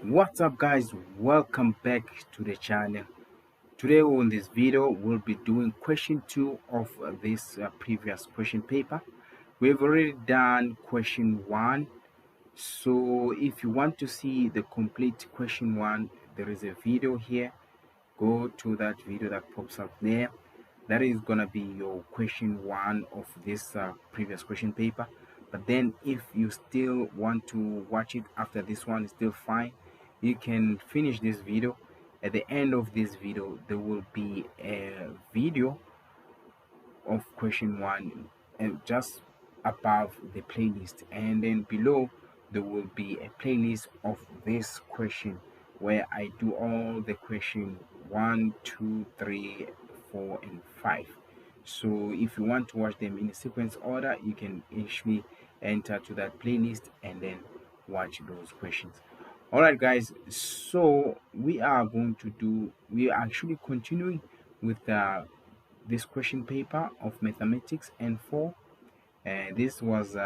What's up guys, welcome back to the channel. Today on this video we'll be doing question 2 of this previous question paper. We've already done question 1, so if you want to see the complete question 1, there is a video here. Go to that video that pops up there. That is gonna be your question 1 of this previous question paper. But then if you still want to watch it after this one, it's still fine. You can finish this video. At the end of this video there will be a video of question 1 and just above the playlist, and then below there will be a playlist of this question where I do all the question 1, 2, 3, 4 and 5. So if you want to watch them in a sequence order, you can actually enter to that playlist and then watch those questions. All right guys, so we are actually continuing with this question paper of mathematics N4. This was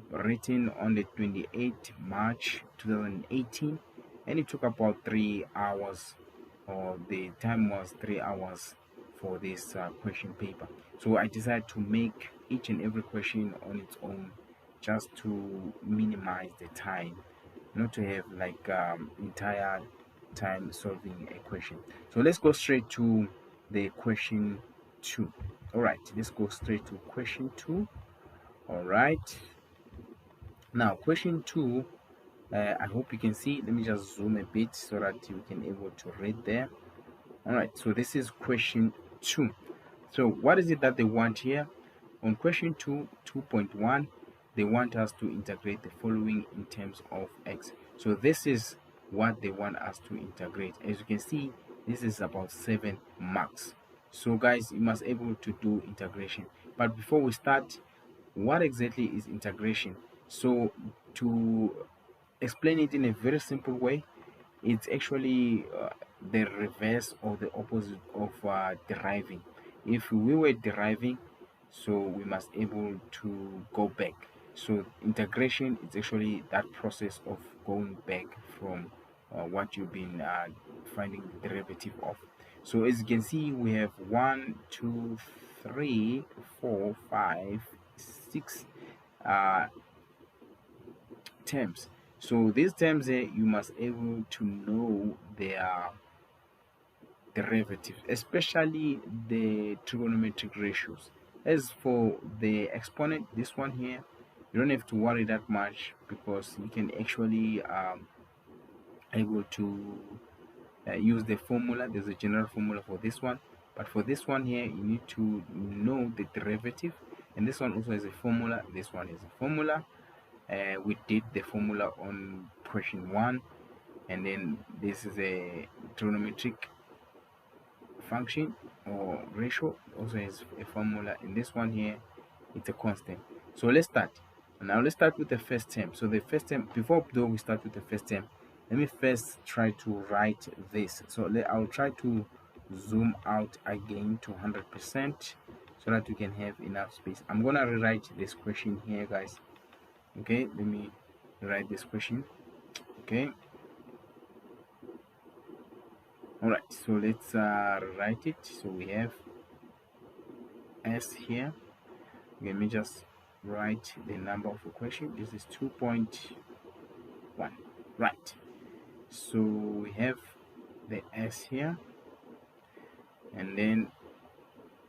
written on the 28th March 2018, and it took about 3 hours, or the time was 3 hours for this question paper. So I decided to make each and every question on its own, just to minimize the time, not to have like entire time solving a question. So let's go straight to the question 2. All right, let's go straight to question 2. All right, now question 2, I hope you can see. Let me just zoom a bit so that you can able to read there. All right, so this is question 2. So what is it that they want here? On question 2.1, they want us to integrate the following in terms of x. So this is what they want us to integrate. As you can see, this is about 7 marks. So guys, you must able to do integration. But before we start, what exactly is integration? So to explain it in a very simple way, it's actually the reverse or the opposite of deriving. If we were deriving, so we must able to go back. So integration is actually that process of going back from what you've been finding the derivative of. So as you can see, we have 1, 2, 3, 4, 5, 6 terms. So these terms here, you must able to know their derivatives, especially the trigonometric ratios. As for the exponent, this one here, you don't have to worry that much, because you can actually able to use the formula. There's a general formula for this one, but for this one here, you need to know the derivative. And this one also has a formula. This one is a formula. We did the formula on question 1, and then this is a trigonometric function or ratio, also has a formula, and this one here, it's a constant. So let's start. Now let's start with the first term. So the first term, before though we start with the first term, let me first try to write this. So I'll try to zoom out again to 100% so that we can have enough space. I'm gonna rewrite this question here guys. Okay, let me write this question. Okay, all right, so let's write it. So we have s here. Let me just write the number of the question. This is 2.1, right? So we have the s here, and then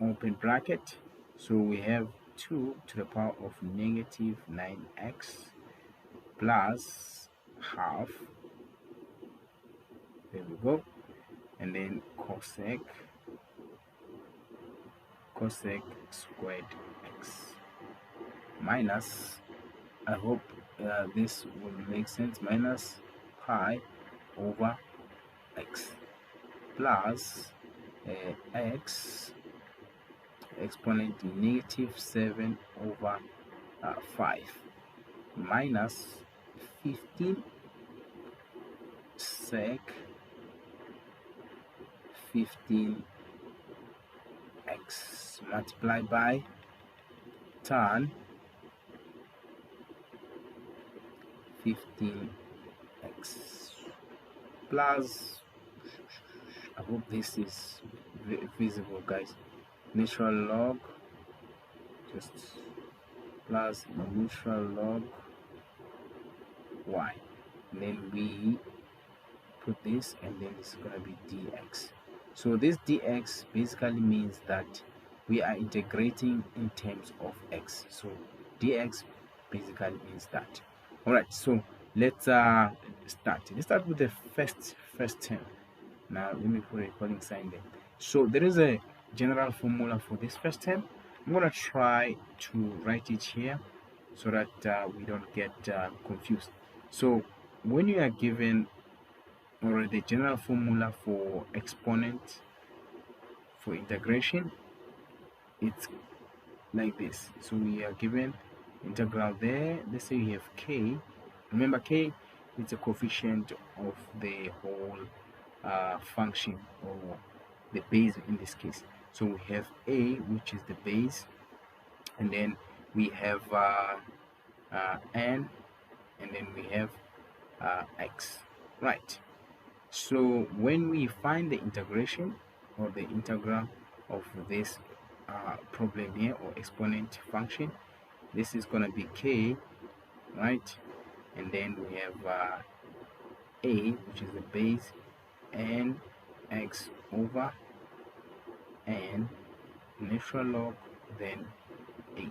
open bracket. So we have 2 to the power of negative 9x plus half. There we go. And then cosec squared x minus, I hope this will make sense, minus pi over x plus x exponent negative 7 over 5 minus 15 sec 15x multiplied by tan 15x plus, I hope this is visible, guys, natural log, just plus natural log y, and then we put this, and then it's going to be dx. So this dx basically means that we are integrating in terms of x, so dx basically means that. All right, so let's start with the first term. Now let me put a recording sign there. So there is a general formula for this first term. I'm going to try to write it here so that we don't get confused. So when you are given, or the general formula for exponent for integration, it's like this. So we are given integral there. Let's say you have k. Remember, k is a coefficient of the whole function, or the base in this case. So we have a, which is the base, and then we have n, and then we have x, right? So when we find the integration, or the integral of this problem here, or exponent function, this is going to be k, right? And then we have a, which is the base, and x over n natural log, then a.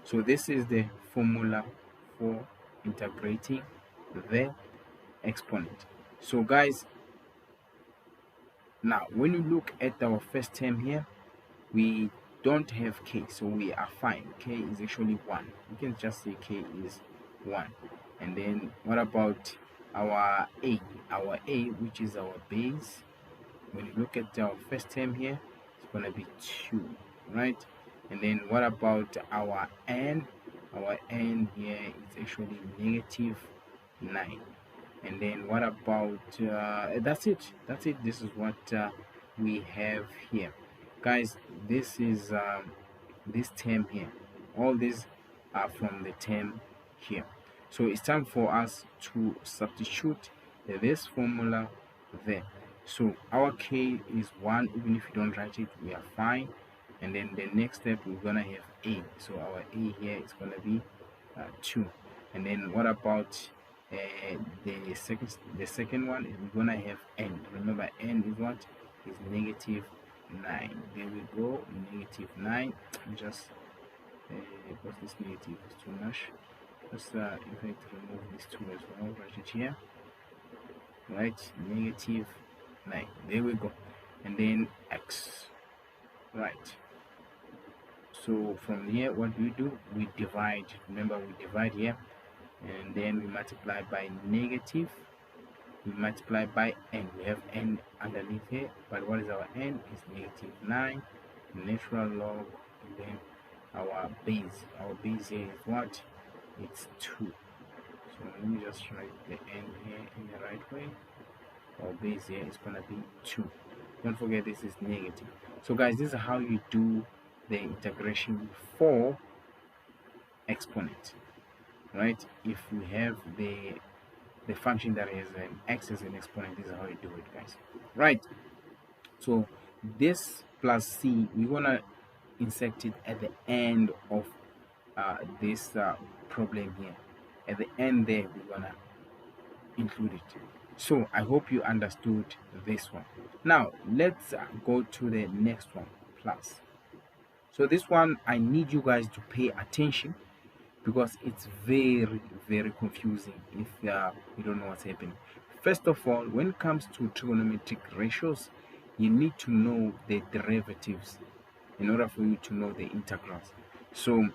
So this is the formula for integrating the exponent. So guys, now when you look at our first term here, we don't have k, so we are fine. K is actually 1. You can just say k is 1. And then what about our a? Our a, which is our base, when you look at our first term here, it's going to be 2, right? And then what about our n? Our n here is actually negative 9. And then what about that's it. This is what we have here, guys. This is this term here. All these are from the term here. So it's time for us to substitute this formula there. So our k is 1. Even if you don't write it, we are fine. And then the next step, we're gonna have a. So our a here is gonna be 2. And then what about the second one? Is we're gonna have n. Remember, n is what? Is negative 9. There we go, negative 9. Just because this negative is too much, let's in fact remove this 2 as well. Write it here, right? Negative 9. There we go. And then x, right? So from here, what do? We divide. Remember, we divide here, and then we multiply by negative, we multiply by n. We have n underneath here, but what is our n? Is negative 9 natural log, and then our base here is what? It's 2. So let me just write the n here in the right way. Our base here is gonna be 2. Don't forget, this is negative. So guys, this is how you do the integration for exponent, right? If we have the function that has an x as an exponent, this is how you do it, guys, right? So this plus c, we're gonna insert it at the end of this problem here. At the end there, we're gonna include it. So I hope you understood this one. Now let's go to the next one, plus. So this one, I need you guys to pay attention, because it's very confusing if you don't know what's happening. First of all, when it comes to trigonometric ratios, you need to know the derivatives in order for you to know the integrals. So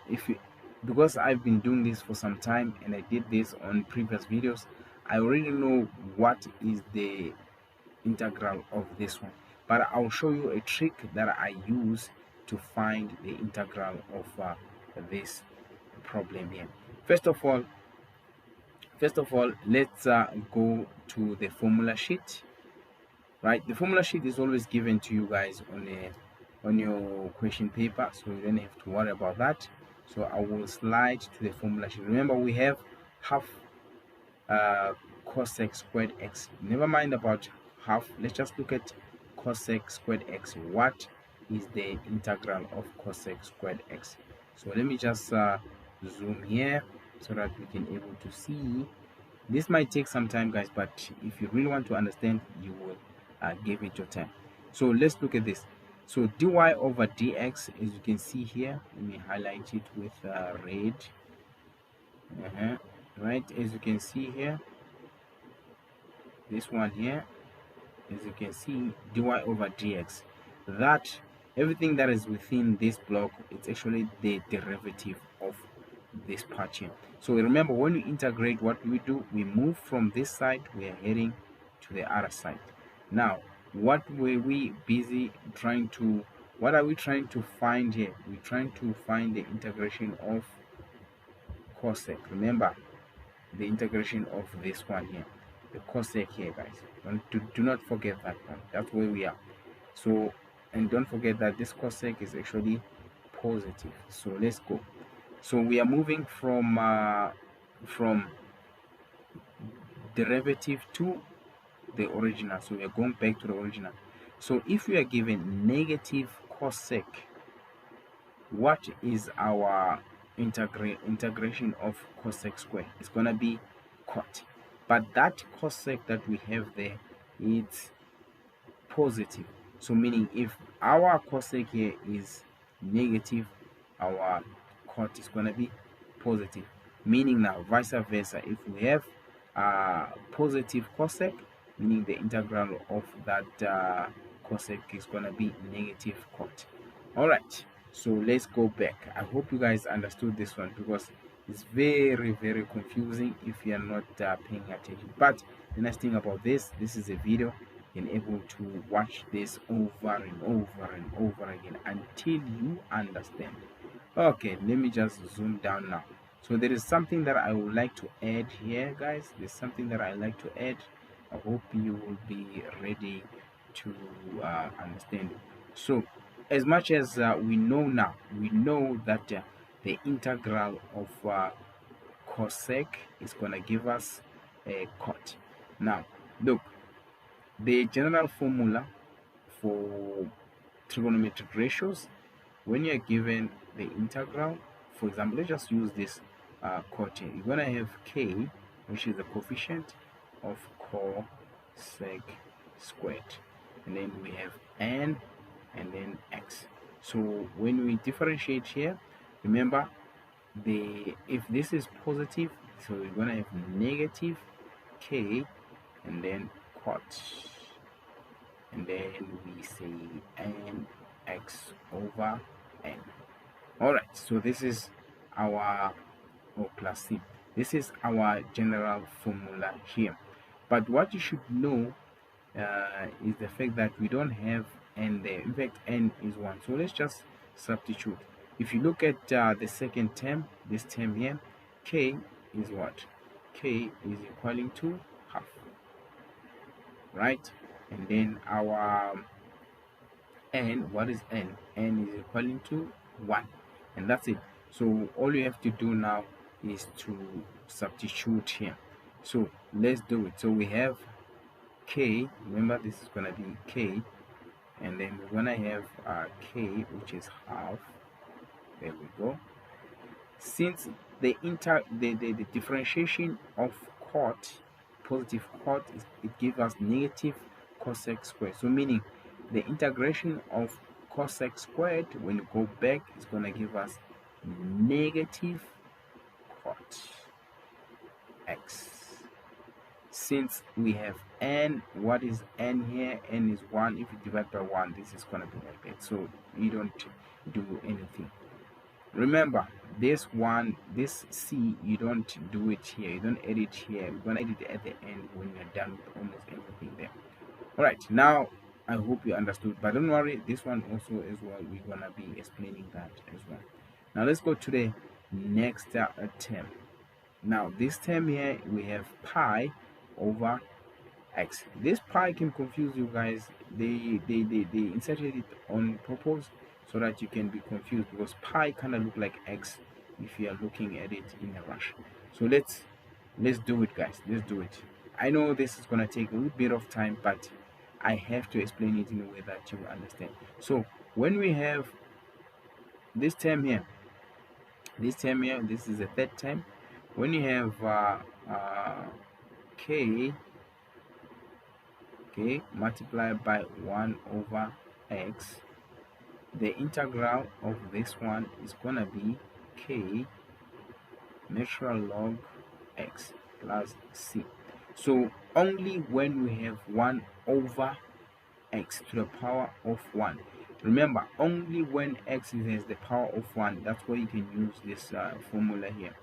because I've been doing this for some time, and I did this on previous videos, I already know what is the integral of this one, but I'll show you a trick that I use to find the integral of this problem here. First of all, let's go to the formula sheet, right? The formula sheet is always given to you guys on your question paper, so you don't have to worry about that. So I will slide to the formula sheet. Remember, we have half cosec squared x. Never mind about half, let's just look at cosec squared x. What is the integral of cosec squared x? So let me just zoom here so that we can able to see. This might take some time, guys, but if you really want to understand, you will give it your time. So let's look at this. So dy over dx, as you can see here, let me highlight it with red. Right, as you can see here, this one here, as you can see, dy over dx, that everything that is within this block, it's actually the derivative of this part here. So remember, when we integrate, what we do, we move from this side, we are heading to the other side. Now, what were we busy trying to, what are we trying to find here? We're trying to find the integration of cosec. Remember, the integration of this one here, the cosec here, guys. Do not forget that one. That's where we are. So, and don't forget that this cosec is actually positive. So let's go. So we are moving from derivative to the original. So we are going back to the original. So if we are given negative cosec, what is our integration of cosec square? It's gonna be cot. But that cosec that we have there, it's positive. So meaning if our cosec here is negative, our cot is going to be positive. Meaning now vice versa, if we have positive cosec, meaning the integral of that cosec is going to be negative cot. All right, so let's go back. I hope you guys understood this one, because it's very confusing if you are not paying attention. But the nice thing about this is a video. You're able to watch this over and over again until you understand. Okay, let me just zoom down now. So there is something that I would like to add here, guys. There's something that I like to add. I hope you will be ready to understand it. So as much as we know now, we know that the integral of cosec is going to give us a cot. Now look, the general formula for trigonometric ratios, when you're given the integral, for example, let's just use this quotient. You're going to have k, which is the coefficient of cosec squared, and then we have n, and then x. So when we differentiate here, remember, if this is positive, so we're going to have negative k, and then cot, and then we say nx over n. All right, so this is our plus c. This is our general formula here. But what you should know is the fact that we don't have n there. In fact, n is 1. So let's just substitute. If you look at the second term, this term here, k is what? K is equaling to half, right? And then our n, what is n? N is equaling to 1, and that's it. So all you have to do now is to substitute here. So let's do it. So we have k, remember this is going to be k, and then we're going to have k, which is half. There we go. Since the differentiation of cot, positive cot, it gives us negative cosec squared. So meaning the integration of cosec squared, when you go back, is going to give us negative cot x. Since we have n, what is n here? N is 1. If you divide by 1, this is going to be like that. So you don't do anything. Remember, this one, this c, you don't do it here, you don't edit here. You're gonna edit at the end when you're done with almost everything there. All right, now I hope you understood, but don't worry, this one also as well, we're gonna be explaining that as well. Now let's go to the next term. Now this term here, we have pi over x. This pi can confuse you guys. They inserted it on purpose so that you can be confused, because pi kind of look like x if you are looking at it in a rush. So let's do it, guys. Let's do it. I know this is going to take a little bit of time, but I have to explain it in a way that you understand. So when we have this term here, this is the third term. When you have k multiplied by 1 over x, the integral of this one is gonna be k natural log x plus c. So only when we have 1 over x to the power of 1. Remember, only when x has the power of 1, that's why you can use this formula here.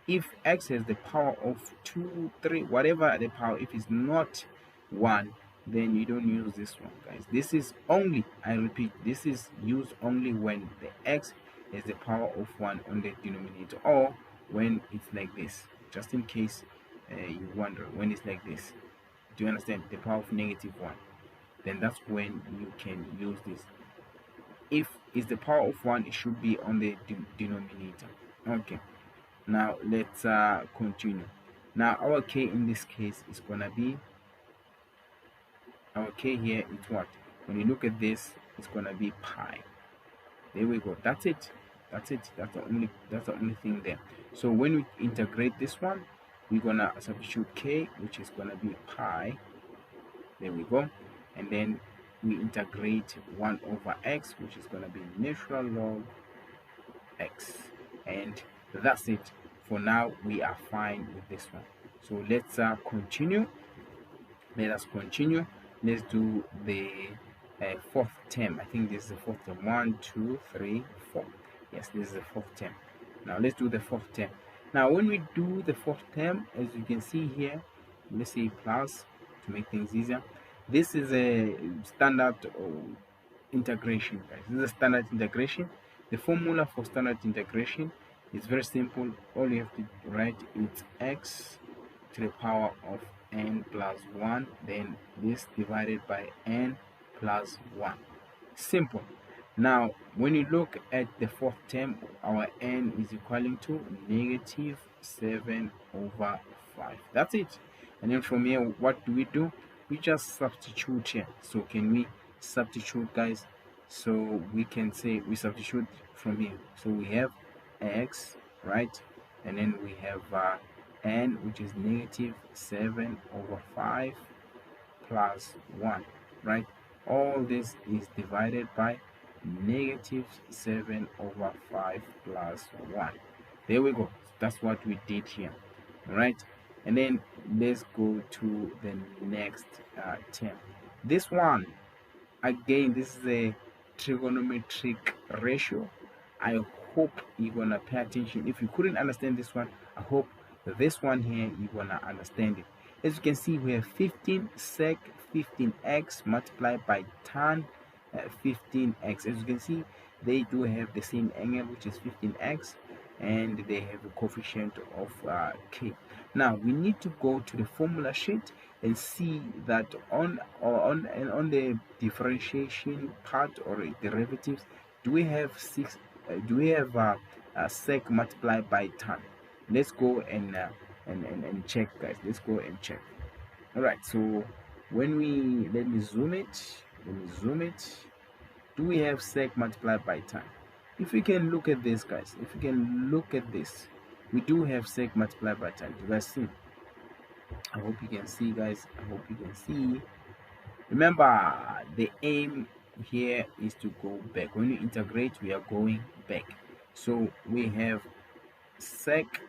If x has the power of 2, 3, whatever the power, if it's not 1, then you don't use this one, guys. This is only, I repeat, this is used only when the x has the power of 1 on the denominator, or when it's like this, just in case you wonder when it's like this. Do you understand? The power of -1, then that's when you can use this. If it's the power of 1, it should be on the denominator. Okay, now let's continue. Now our k in this case is gonna be, our k here is what? When you look at this, it's gonna be pi. There we go. That's it. That's the only thing there. So when we integrate this one, we're gonna substitute k, which is gonna be pi. There we go. And then we integrate 1 over x, which is gonna be natural log x. And that's it. For now, we are fine with this one. So let's continue. Let us continue. Let's do the fourth term. I think this is the fourth term. 1, 2, 3, 4. Yes, this is the fourth term. Now let's do the fourth term. Now when we do the fourth term, as you can see here, let's say plus to make things easier. This is a standard integration, guys. This is a standard integration. The formula for standard integration is very simple. All you have to write is x to the power of n plus 1, then this divided by n plus 1. Simple. Now when you look at the fourth term, our n is equaling to -7 over 5. That's it. And then from here, what do? We just substitute here. So can we substitute, guys? So we can say we substitute from here. So we have x, right? And then we have n, which is -7 over 5 plus 1, right? All this is divided by -7 over 5 plus 1. There we go. That's what we did here, right? And then let's go to the next term. This one, again, this is a trigonometric ratio. I hope you're gonna pay attention. If you couldn't understand this one, I hope this one here you're gonna understand it. As you can see, we have 15 sec 15x multiplied by tan 15x. As you can see, they do have the same angle, which is 15x, and they have a coefficient of k. Now we need to go to the formula sheet and see that on the differentiation part or derivatives, do we have sec multiplied by tan? Let's go and check, guys. Let's go and check. All right, so when we let me zoom it, do we have sec multiplied by tan? If we can look at this, guys, if we can look at this, we do have sec multiplied by tan. Do you guys see? I hope you can see, guys. I hope you can see. Remember, the aim here is to go back. When you integrate, we are going back. So we have sec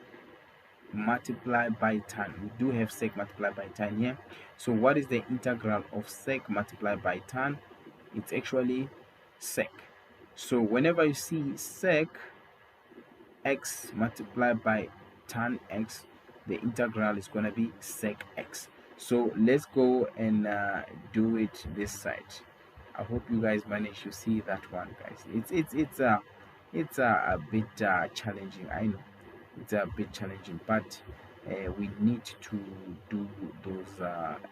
multiplied by tan. We do have sec multiplied by tan here. So what is the integral of sec multiplied by tan? It's actually sec. So whenever you see sec x multiplied by tan x, the integral is going to be sec x. So let's go and do it this side. I hope you guys manage to see that one, guys. It's a bit challenging. I know it's a bit challenging, but we need to do those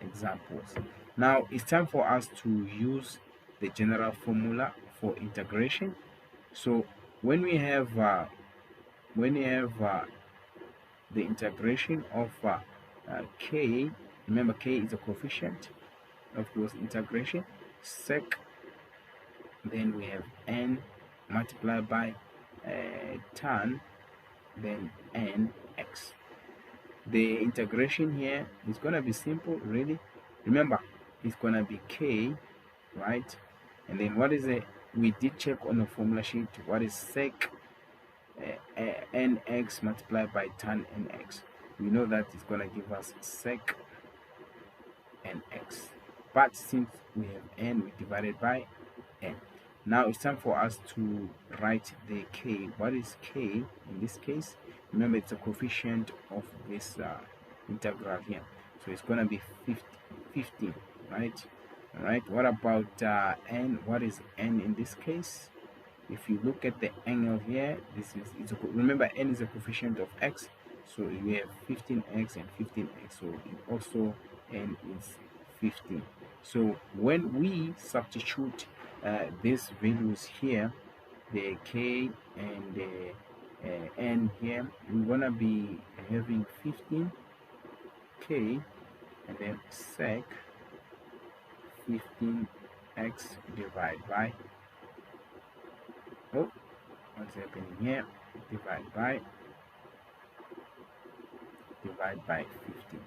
examples. Now it's time for us to use the general formula for integration. So when we have the integration of k Remember, k is a coefficient of course integration, sec, then we have n multiplied by tan, then nx. The integration here is going to be simple, really. Remember, it's going to be k, right? And then what is it? We did check on the formula sheet. What is sec nx multiplied by tan nx? We know that it's going to give us sec nx. But since we have n, we divided by n. Now it's time for us to write the k. What is k in this case? Remember, it's a coefficient of this integral here. So it's going to be 15, right? All right. What about n? What is n in this case? If you look at the angle here, remember n is a coefficient of x. So you have 15x and 15x. So it also n is 15. So when we substitute these values here, the k and the n here, we're gonna be having 15k and then sec 15x divided by, oh, what's happening here, divide by 15,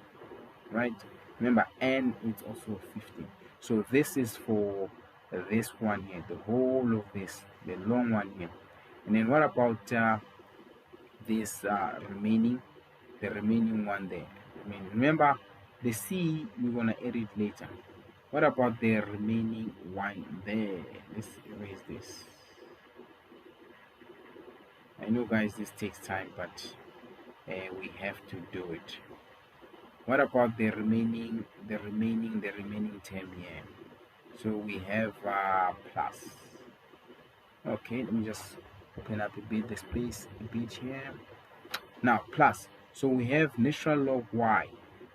right? Remember, n is also 15. So this is for this one here, the whole of this, the long one here. And then what about this remaining one there? I mean, remember, the c, we're gonna add it later. What about the remaining one there? Let's erase this. I know, guys, this takes time, but we have to do it. What about the remaining term here? So we have plus. Okay, let me just open up a bit the space a bit here. Now plus. So we have natural log y.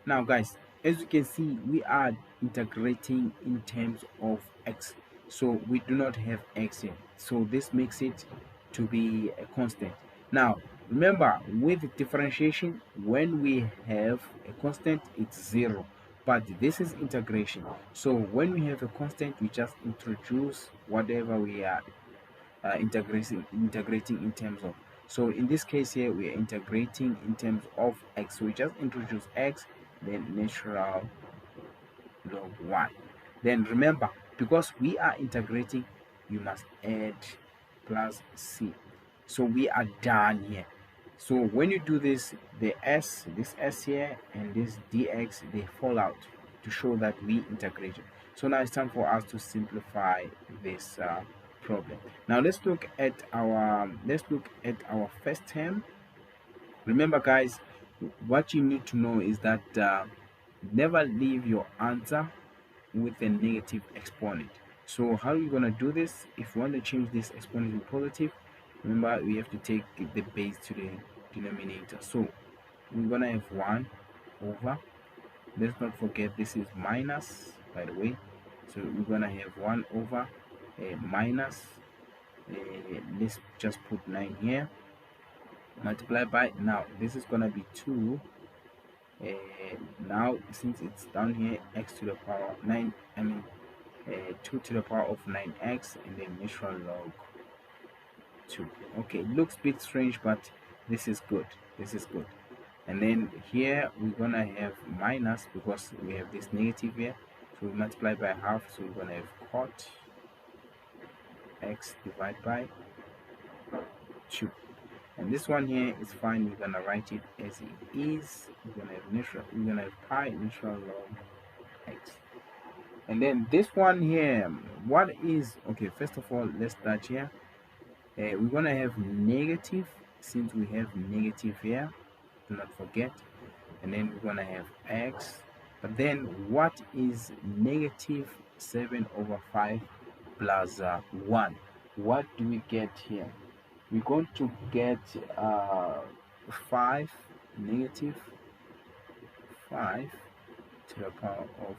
Now, guys, as you can see, we are integrating in terms of x. So we do not have x here. So this makes it to be a constant. Now, remember, with differentiation, when we have a constant, it's 0. But this is integration. So when we have a constant, we just introduce whatever we are integrating in terms of. So in this case here, we are integrating in terms of x. So we just introduce x, then natural log y. Then remember, because we are integrating, you must add plus c. So we are done here. So when you do this, this s here and this dx, they fall out to show that we integrated. So now it's time for us to simplify this problem. Now let's look at our first term. Remember, guys, what you need to know is that never leave your answer with a negative exponent. So how are you going to do this? If you want to change this exponent to positive, remember, we have to take the base to the denominator. So we're going to have 1 over, let's not forget this is minus, by the way. So we're going to have 1 over minus, let's just put 9 here, multiply by, now this is going to be 2. Now since it's down here, x to the power 9, 2 to the power of 9x, and then natural log 2. Okay, it looks a bit strange, but this is good. And then here we're gonna have minus because we have this negative here, so we multiply by half, so we're gonna have cot x divided by 2. And this one here is fine, we're gonna write it as it is. We're gonna have pi natural log x. And then this one here, what is, okay, first of all, let's start here. We're gonna have negative, since we have negative here, do not forget. And then we're gonna have x. But then what is negative 7 over 5 plus 1? What do we get here? We're going to get 5, negative 5 to the power of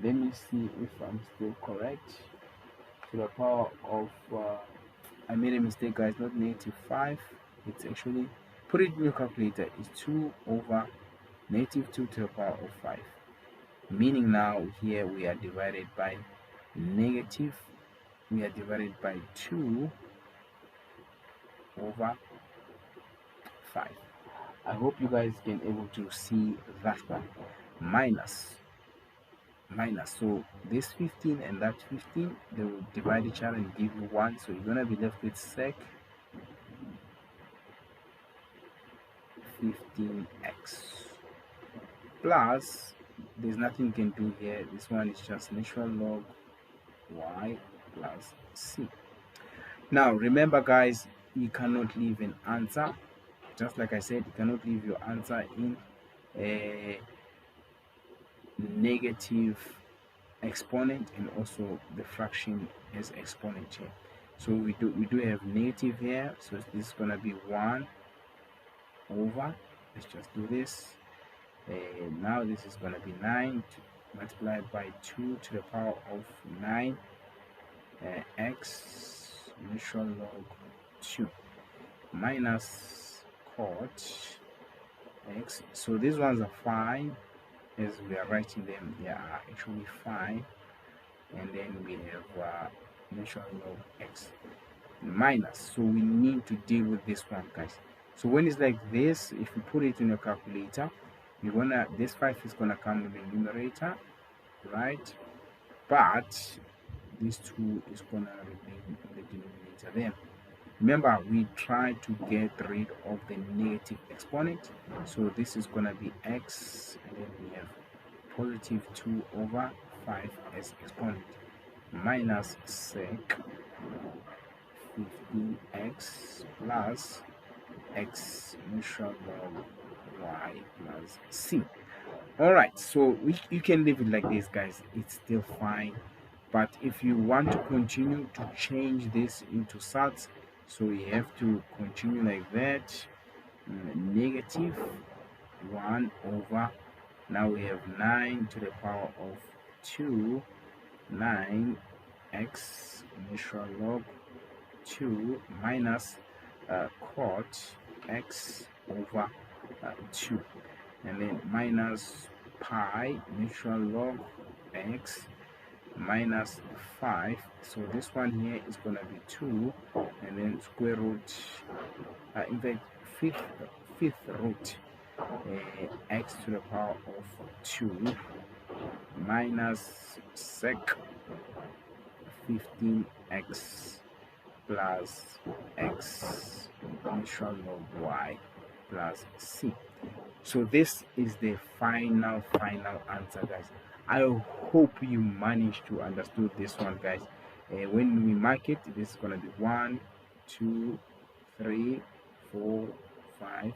let me see if I'm still correct, to the power of I made a mistake, guys, not negative 5, it's actually, put it in your calculator, it's 2 over negative 2 to the power of 5, meaning now here we are divided by negative, we are divided by 2 over 5. I hope you guys can able to see that one. Minus, so this 15 and that 15, they will divide each other and give you 1, so you're gonna be left with sec 15x plus, there's nothing you can do here, this one is just natural log y plus c. Now remember guys, you cannot leave an answer, just like I said, you cannot leave your answer in a negative exponent and also the fraction as exponent here. So we do have negative here, so this is gonna be 1 over, let's just do this, now this is gonna be 9 multiplied by 2 to the power of 9 x natural log 2 minus cot x. So these ones are fine as we are writing them, they are actually fine, and then we have natural log x minus, so we need to deal with this one guys. So when it's like this, if you put it in your calculator, you're gonna, this 5 is gonna come in the numerator, right? But this 2 is gonna remain in the denominator there. Remember, we try to get rid of the negative exponent, so this is gonna be x, and then we have positive 2 over 5 as exponent minus sec 15x plus x natural log y plus c. All right, so you can leave it like this guys, it's still fine, but if you want to continue to change this into sats, so you have to continue like that, negative 1 over, now we have 9 to the power of 2, 9 x natural log 2 minus cot x over 2, and then minus pi natural log x minus 5, so this one here is going to be 2, and then square root, in fact fifth root x to the power of 2 minus sec 15x plus x natural log y plus c. So this is the final answer guys. I hope you managed to understand this one guys. When we mark it, this is gonna be 1 2 3 4 5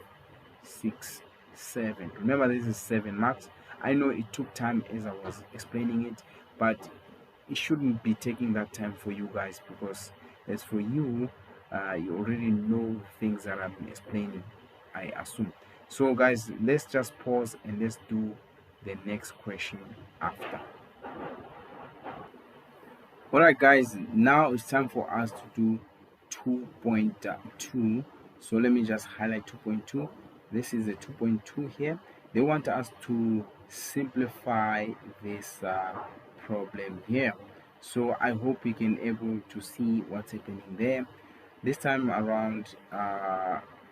6 7. Remember, this is 7 marks. I know it took time as I was explaining it, but it shouldn't be taking that time for you guys, because as for you, you already know things that I've been explaining, I assume. So guys, let's just pause and let's do the next question after. All right guys, now it's time for us to do 2.2. so let me just highlight 2.2. this is a 2.2 here. They want us to simplify this problem here, so I hope you can able to see what's happening there. This time around,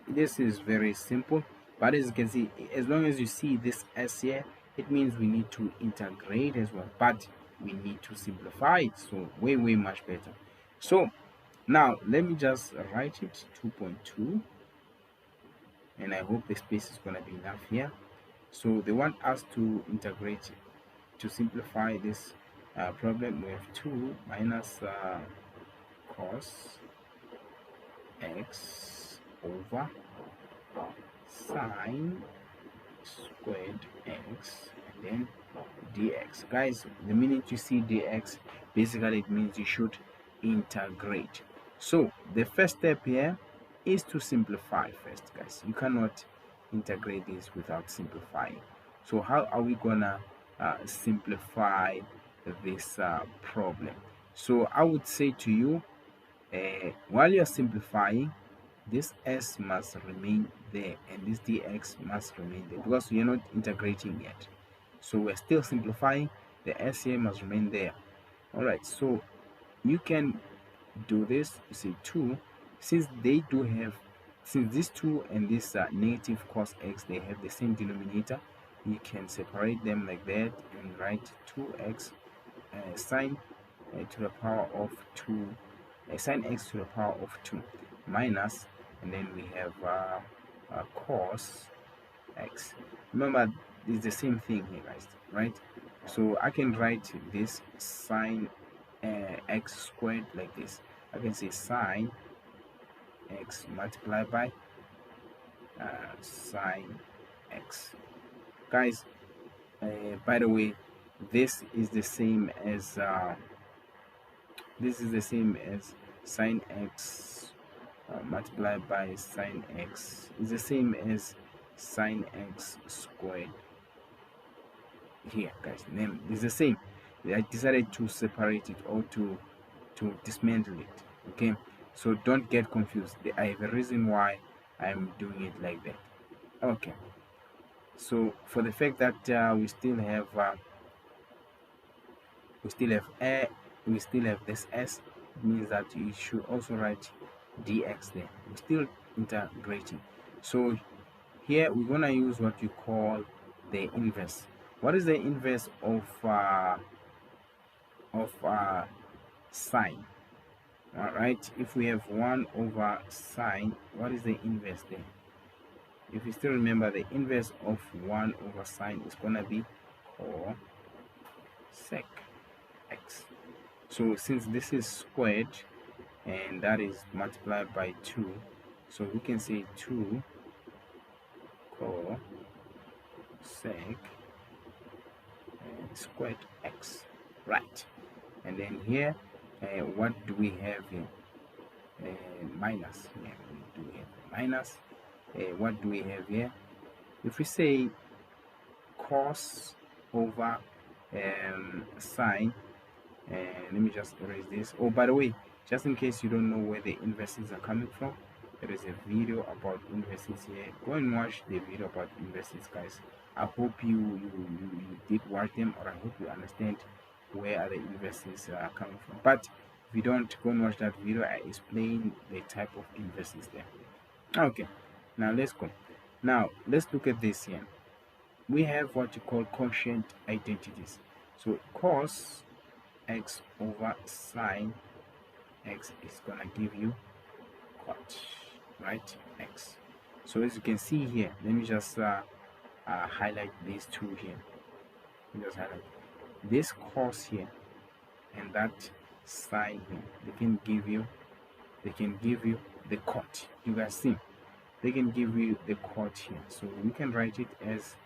this is very simple, but as you can see, as long as you see this s here, it means we need to integrate as well, but we need to simplify it, so way much better. So now let me just write it 2.2, and I hope the space is going to be enough here. So they want us to integrate to simplify this problem. We have 2 minus cos x over sine squared x, and then dx. Guys, the minute you see dx, basically it means you should integrate. So the first step here is to simplify first guys. You cannot integrate this without simplifying. So how are we gonna simplify this problem? So I would say to you, while you're simplifying, this s must remain there and this dx must remain there because we are not integrating yet. So we're still simplifying. The s here must remain there. All right, so you can do this. You say 2, since they do have, since this 2 and this negative cos x, they have the same denominator, you can separate them like that and write 2x sine to the power of 2 sine x to the power of 2 minus, and then we have cos x. Remember, it's the same thing here, guys, right? So I can write this sine x squared like this. I can say sine x multiplied by sine x. Guys, by the way, this is the same as sine x multiplied by sine x is the same as sine x squared here, guys. Name is the same. I decided to separate it or to dismantle it. Okay, so don't get confused. I have a reason why I'm doing it like that. Okay, so for the fact that we still have this s, it means that you should also write dx there. We're still integrating. So here we're gonna use what you call the inverse. What is the inverse of sine? All right, if we have 1 over sine, what is the inverse there? If you still remember, the inverse of 1 over sine is gonna be cosec x. So since this is squared and that is multiplied by 2, so we can say 2 cosec squared x, right? And then here, what do we have here? Minus. Yeah, we do have minus. What do we have here? If we say cos over sine, let me just erase this. Oh, by the way, just in case you don't know where the inverses are coming from, there is a video about inverses here. Go and watch the video about inverses, guys. I hope you did watch them, or I hope you understand where are the inverses coming from. But if you don't, go and watch that video. I explain the type of inverses there. Okay, now let's go. Now let's look at this here. We have what you call quotient identities. So cos x over sine x is gonna give you cot, right, x. So as you can see here, let me just highlight these two here. Let me just highlight this cos here and that sine here. They can give you the cot. You guys see, they can give you the cot here. So we can write it as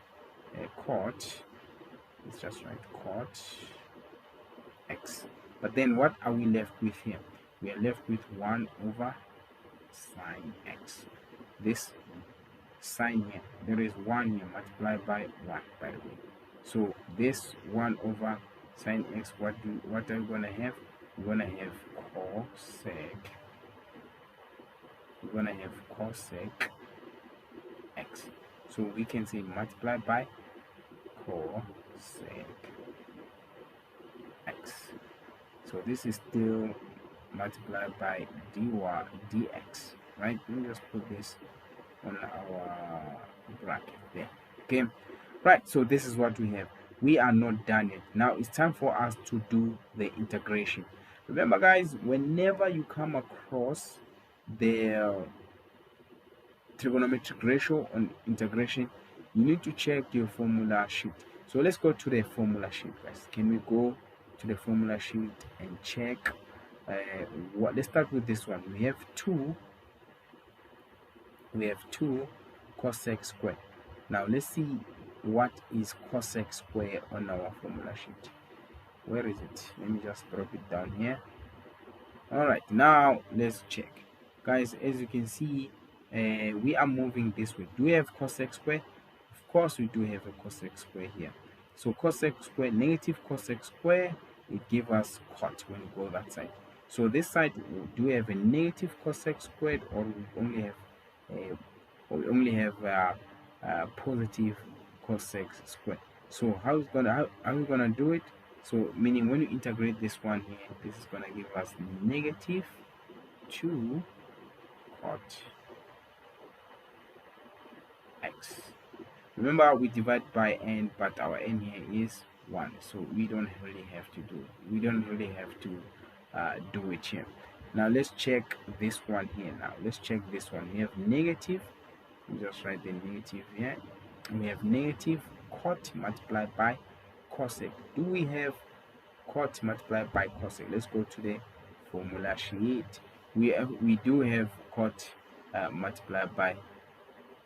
a cot. Let's just write cot x. But then what are we left with here? We are left with 1 over sine x. This sine here, there is 1 here multiplied by 1, by the way. So this 1 over sine x, what are we gonna have? We're gonna have cosec. We're gonna have cosec x. So we can say multiply by cosec x. So this is still multiplied by dx, right? Let me just put this on our bracket there. Okay, right, so this is what we have. We are not done yet. Now it's time for us to do the integration. Remember, guys, whenever you come across the trigonometric ratio on integration, you need to check your formula sheet. So let's go to the formula sheet, guys. Can we go to the formula sheet and check let's start with this one. We have 2 cosec squared. Now let's see what is cosec squared on our formula sheet. Where is it? Let me just drop it down here. All right, now let's check, guys. As you can see, we are moving this way. Do we have cosec squared? Of course we do have a cosec square here. So cosec square, negative cosec square, it gives us cot when you go that side. So this side, do we have a negative cosec squared, or we only have a positive cosec squared? So how are we gonna do it? So meaning when you integrate this one here, this is gonna give us negative 2 cot x. Remember, we divide by n, but our n here is 1, so we don't really have to do it here. Now let's check this one here. We have negative, we just write the negative here. We have negative cot multiplied by cosec. Do we have cot multiplied by cosec? Let's go to the formula sheet. We do have cot multiplied by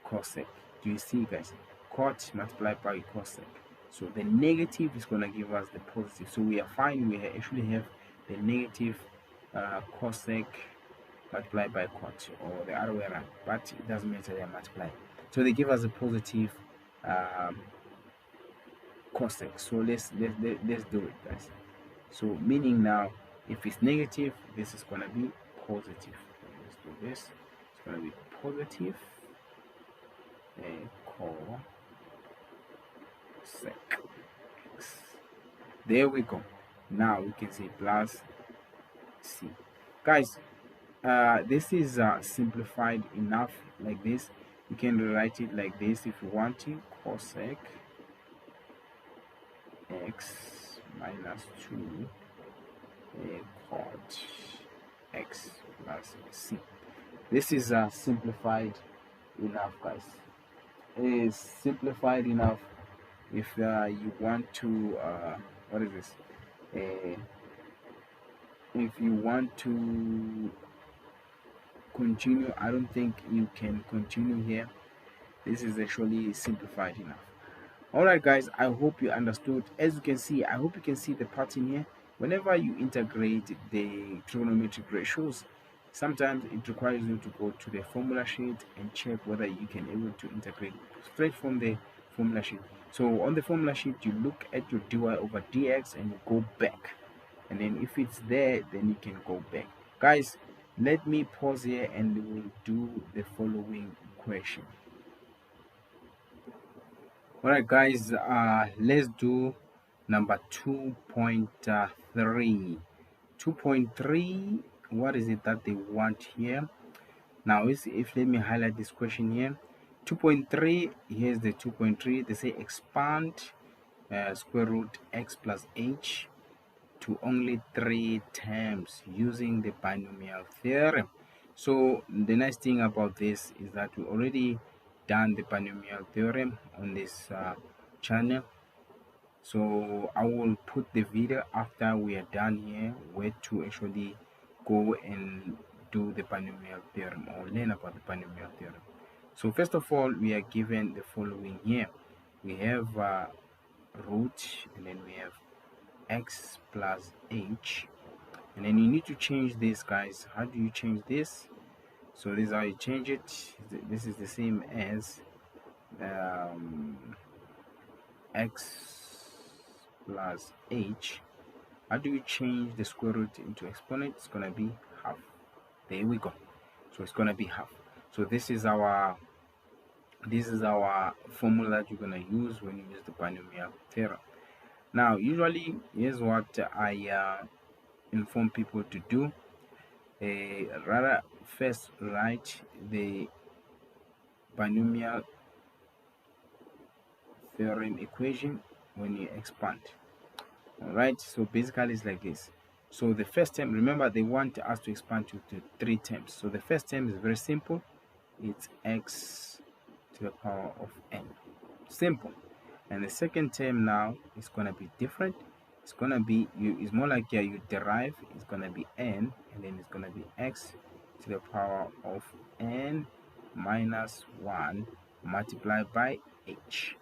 cosec. Do you see, guys? Cot multiplied by cosec. So the negative is going to give us the positive. So we are fine. We actually have the negative cosec multiplied by cot, or the other way around, but it doesn't matter, they are multiplied. So they give us a positive cosec. So let's do it, guys. So meaning now, if it's negative, this is going to be positive. Let's do this. It's going to be positive cosec x. There we go. Now we can say plus c. Guys, this is simplified enough like this. You can rewrite it like this if you want to. Cosec x minus 2 cot x plus c. This is simplified enough, guys. It is simplified enough if you want to what is this? If you want to continue, I don't think you can continue here. This is actually simplified enough. Alright, guys, I hope you understood. As you can see, I hope you can see the pattern here. Whenever you integrate the trigonometric ratios, sometimes it requires you to go to the formula sheet and check whether you can able to integrate straight from the formula sheet. So on the formula sheet, you look at your dy over dx and you go back, and then if it's there, then you can go back. Guys, let me pause here and we'll do the following question. Alright, guys, let's do number 2.3. 2.3, what is it that they want here? Now if let me highlight this question here. 2.3, here's the 2.3. They say expand square root x plus h to only 3 terms using the binomial theorem. So the nice thing about this is that we already done the binomial theorem on this channel. So I will put the video after we are done here where to actually go and do the binomial theorem or learn about the binomial theorem. So first of all, we are given the following here. We have root, and then we have x plus h, and then you need to change this, guys. How do you change this? So this is how you change it. This is the same as x plus h. How do you change the square root into exponent? It's gonna be half. There we go. So it's gonna be half. So this is our formula that you're gonna use when you use the binomial theorem. Now usually here's what I inform people to do. Rather first write the binomial theorem equation when you expand. Alright, so basically it's like this. So the first term, remember they want us to expand to 3 terms. So the first term is very simple. It's x to the power of n. Simple. And the second term now is going to be different. It's going to be, it's more like you derive. It's going to be n, and then it's going to be x to the power of n minus 1 multiplied by h.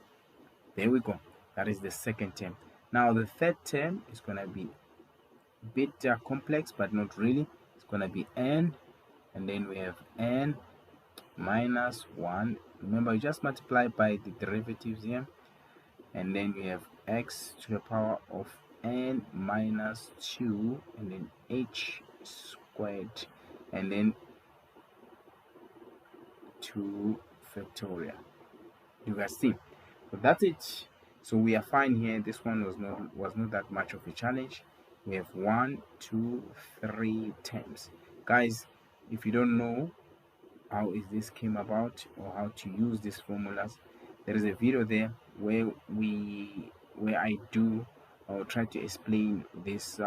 There we go. That is the second term. Now the third term is going to be a bit complex, but not really. It's going to be n, and then we have n minus 1. Remember, you just multiply by the derivatives here, and then we have x to the power of n minus 2, and then h squared and then 2 factorial. You guys see, so that's it. So we are fine here. This one was not that much of a challenge. We have 1 2 3 terms, guys. If you don't know how is this came about or how to use these formulas, there is a video there where I do or try to explain this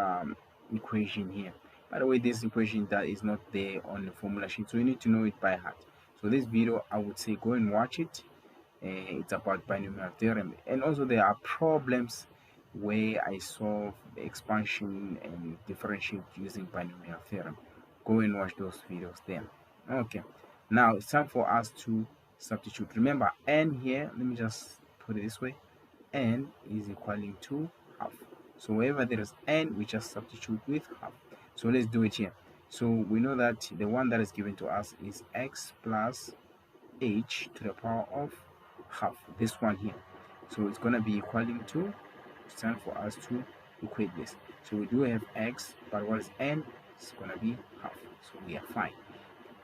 equation here. By the way, this equation that is not there on the formula sheet, so you need to know it by heart. So this video, I would say go and watch it. It's about binomial theorem, and also there are problems where I solve the expansion and differentiate using binomial theorem. Go and watch those videos there. Okay, now it's time for us to substitute. Remember, n here, let me just put it this way, n is equaling to half. So wherever there is n, we just substitute with half. So let's do it here. So we know that the one that is given to us is x plus h to the power of half, this one here. So it's going to be equaling to, it's time for us to equate this. So we do have x, but what is n? It's going to be half. So we are fine.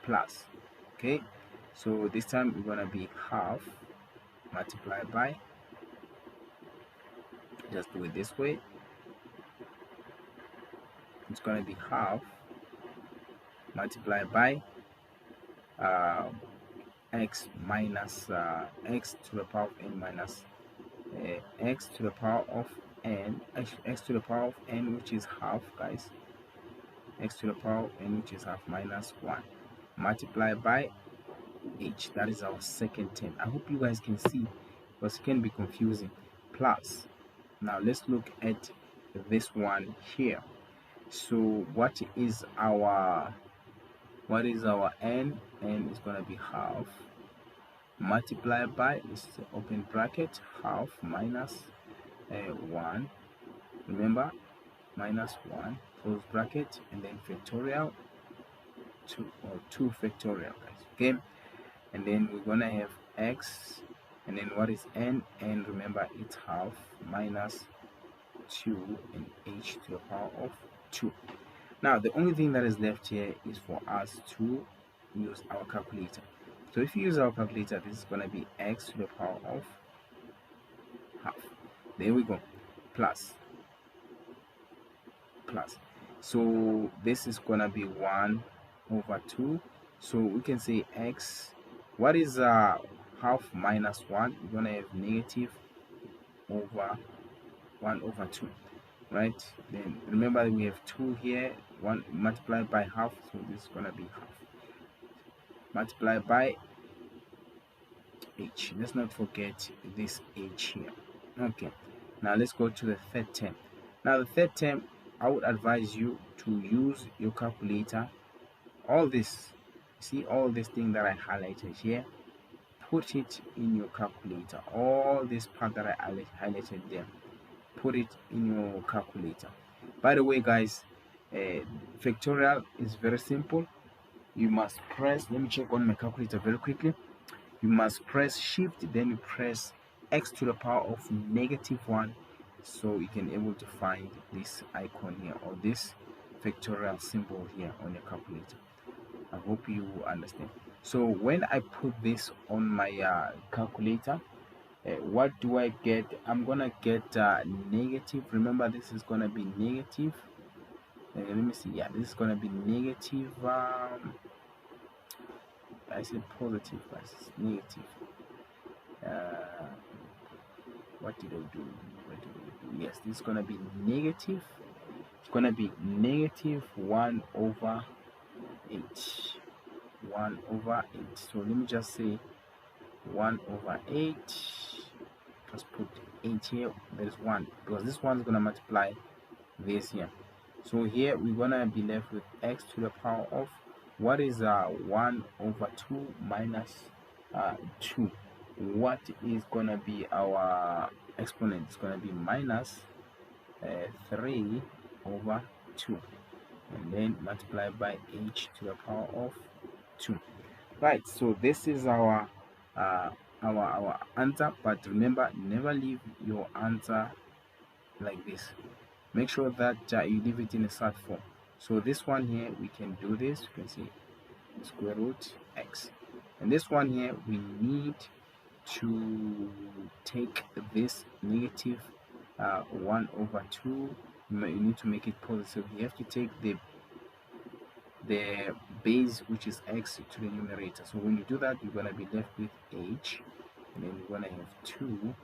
Plus, okay, so this time we're going to be half multiplied by, just do it this way, it's going to be half multiplied by x minus x to the power of n minus x to the power of n, x to the power of n, which is half, guys, x to the power of n, which is half, minus 1 multiplied by h. That is our second term. I hope you guys can see, because it can be confusing. Plus, now let's look at this one here. So what is our n? N is going to be half multiplied by, is open bracket, half minus 1, remember, minus 1 close bracket, and then factorial 2 factorial, guys. Okay, and then we're gonna have x, and then what is n? N, remember, it's half minus 2 and h to the power of 2. Now the only thing that is left here is for us to use our calculator. So if you use our calculator, this is going to be x to the power of half. There we go. Plus. So this is going to be 1 over 2. So we can say x. What is half minus 1? We're going to have negative over 1 over 2. Right? Then remember that we have 2 here. 1 multiplied by half. So this is going to be half. Multiplied by h. Let's not forget this h here. Okay, now let's go to the third term. Now the third term, I would advise you to use your calculator. All this, see all this thing that I highlighted here, put it in your calculator. All this part that I highlighted there, put it in your calculator. By the way, guys, factorial is very simple. You must press, let me check on my calculator very quickly. You must press shift, then you press x to the power of negative 1, so you can able to find this icon here, or this factorial symbol here on your calculator. I hope you understand. So when I put this on my calculator, what do I get? I'm gonna get negative. Remember, this is gonna be negative. Let me see. Yeah, this is gonna be negative. I said positive, but it's negative. What did I do? Yes, this is gonna be negative. It's gonna be negative 1 over 8. 1 over 8. So let me just say 1 over 8. Just put 8 here. There's 1, because this one is gonna multiply this here. So here we're gonna be left with x to the power of, what is 1 over 2 minus 2. What is gonna be our exponent? It's gonna be minus 3 over 2, and then multiplied by h to the power of 2. Right, so this is our answer. But remember, never leave your answer like this. Make sure that you leave it in a short form. So this one here, we can do this. You can see square root x, and this one here we need to take this negative 1 over 2. You need to make it positive. You have to take the base, which is x, to the numerator. So when you do that, you're going to be left with h, and then you're going to have 2,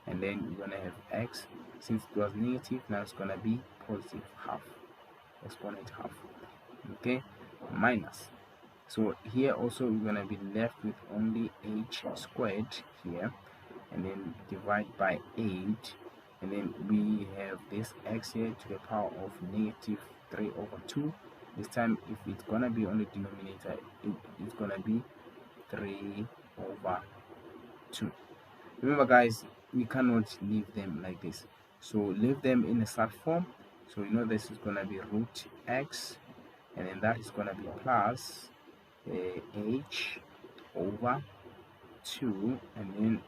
and then you're going to have x. Since it was negative, now it's going to be positive half, exponent half, okay, minus. So here also we're going to be left with only h squared here, and then divide by 8, and then we have this x here to the power of negative 3 over 2. This time, if it's gonna be on the denominator, it's gonna be 3 over 2. Remember guys, we cannot leave them like this, so leave them in a sub form. So you know this is gonna be root x, and then that is gonna be plus h over 2, and then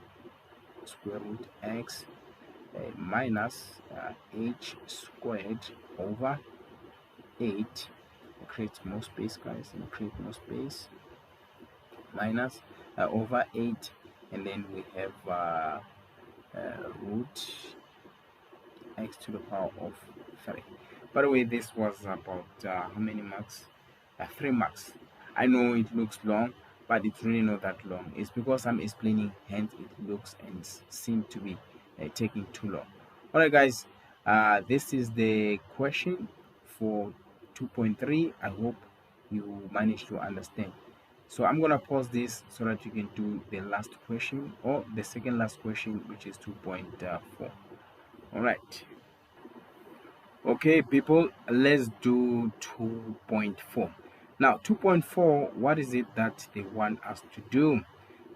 square root x minus h squared over 8. Create more space guys, and create more space, minus over 8, and then we have root x to the power of 3. By the way, this was about how many marks? 3 marks. I know it looks long, but it's really not that long. It's because I'm explaining, hence it looks and seems to be taking too long. Alright guys, this is the question for 2.3. I hope you managed to understand. So I'm gonna pause this so that you can do the last question, or the second last question, which is 2.4. all right, okay people, let's do 2.4. now 2.4, what is it that they want us to do?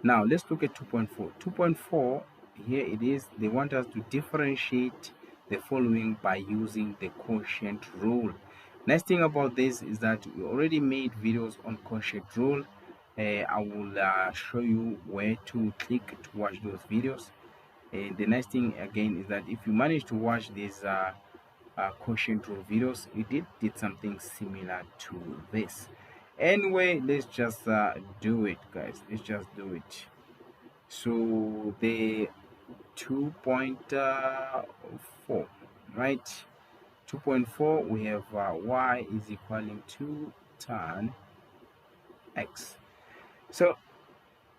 Now let's look at 2.4. 2.4, here it is, they want us to differentiate the following by using the quotient rule. Nice thing about this is that we already made videos on quotient rule. I will show you where to click to watch those videos. The nice thing again is that if you manage to watch these quotient rule videos, you did something similar to this. Anyway, let's just do it guys, let's just do it. So the 2.4, right? 2.4, we have y is equaling to tan x. So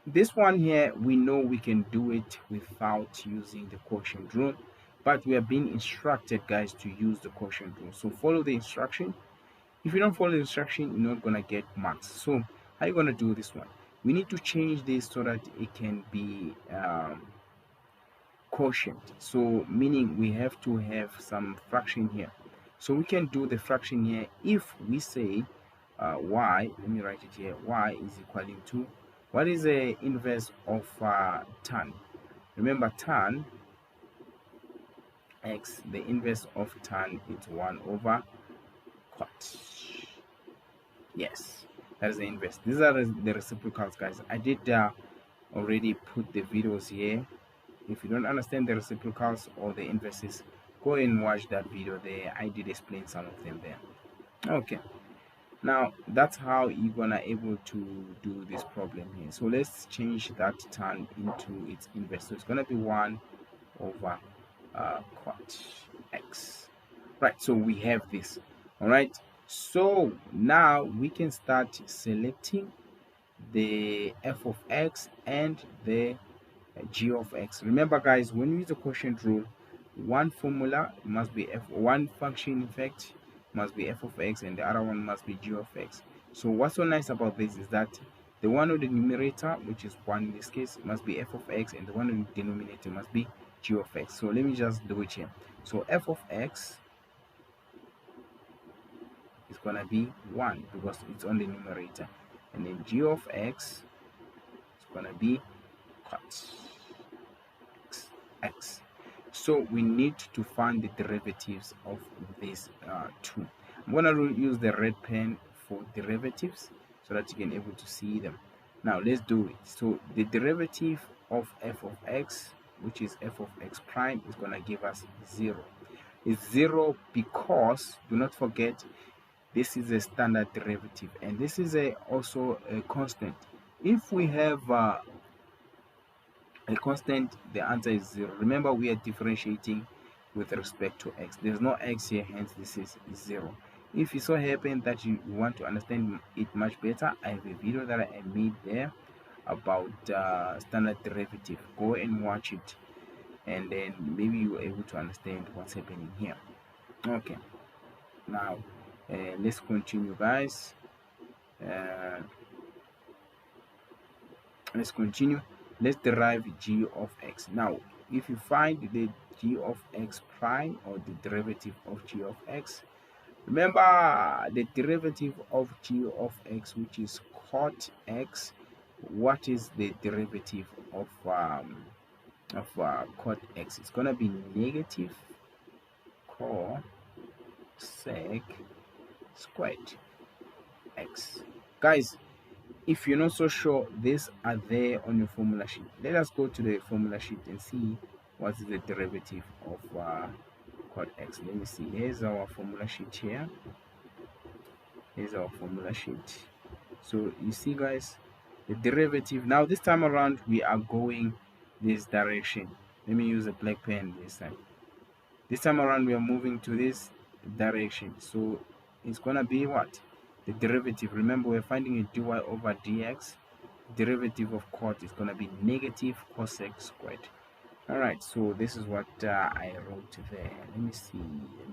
this one here, we know we can do it without using the quotient rule, but we are being instructed guys to use the quotient rule. So follow the instruction. If you don't follow the instruction, you're not gonna get marks. So how are you gonna do this one? We need to change this so that it can be quotient. So meaning we have to have some fraction here. So we can do the fraction here if we say y, let me write it here, y is equaling to, what is the inverse of tan? Remember tan x, the inverse of tan is 1 over cot. Yes, that is the inverse. These are the reciprocals guys. I did already put the videos here. If you don't understand the reciprocals or the inverses, go and watch that video there. I did explain some of them there. Okay, now that's how you're gonna able to do this problem here. So let's change that tan into its inverse. So it's gonna be 1 over cot x, right? So we have this. All right, so now we can start selecting the f of x and the g of x. Remember guys, when you use the quotient rule, one formula must be one function in fact must be f of x, and the other one must be g of x. So what's so nice about this is that the one on the numerator, which is 1 in this case, must be f of x, and the one on the denominator must be g of x. So let me just do it here. So f of x is gonna be 1 because it's on the numerator, and then g of x is gonna be cot x. So we need to find the derivatives of these two. I'm gonna use the red pen for derivatives so that you can able to see them. Now let's do it. So the derivative of f of x, which is f of x prime, is gonna give us 0. It's 0 because, do not forget, this is a standard derivative, and this is also a constant. If we have a constant, the answer is 0. Remember, we are differentiating with respect to x. There's no x here, hence this is 0. If you so happen that you want to understand it much better, I have a video that I made there about standard derivative. Go and watch it, and then maybe you're able to understand what's happening here. Okay, now let's continue, guys. Let's continue. Let's derive g of x. Now, if you find the g of x prime, or the derivative of g of x, remember the derivative of g of x, which is cot x. What is the derivative of cot x? It's gonna be negative cosec squared x. Guys, if you're not so sure, these are there on your formula sheet. Let us go to the formula sheet and see what is the derivative of cot x. Let me see. Here's our formula sheet here. Here's our formula sheet. So you see, guys, the derivative. Now this time around we are going this direction. Let me use a black pen this time. This time around we are moving to this direction. So it's gonna be what? The derivative. Remember, we're finding a dy over dx. Derivative of cot is gonna be negative cosec squared. All right, so this is what I wrote there. Let me see.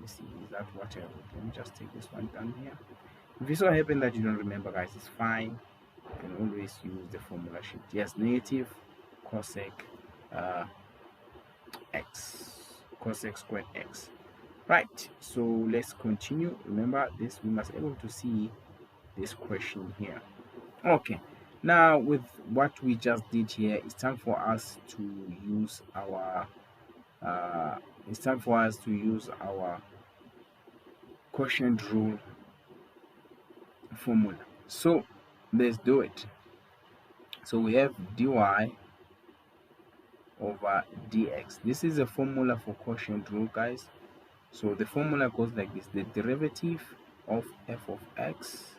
Is that what I wrote? Let me just take this one down here. If it so happen that you don't remember, guys, it's fine. You can always use the formula sheet. Yes, negative cosec cosec squared x. Right, so let's continue. Remember this, we must be able to see this question here. Okay, now with what we just did here, it's time for us to use our quotient rule formula. So let's do it. So we have dy over dx. This is a formula for quotient rule, guys. So the formula goes like this: the derivative of f of x,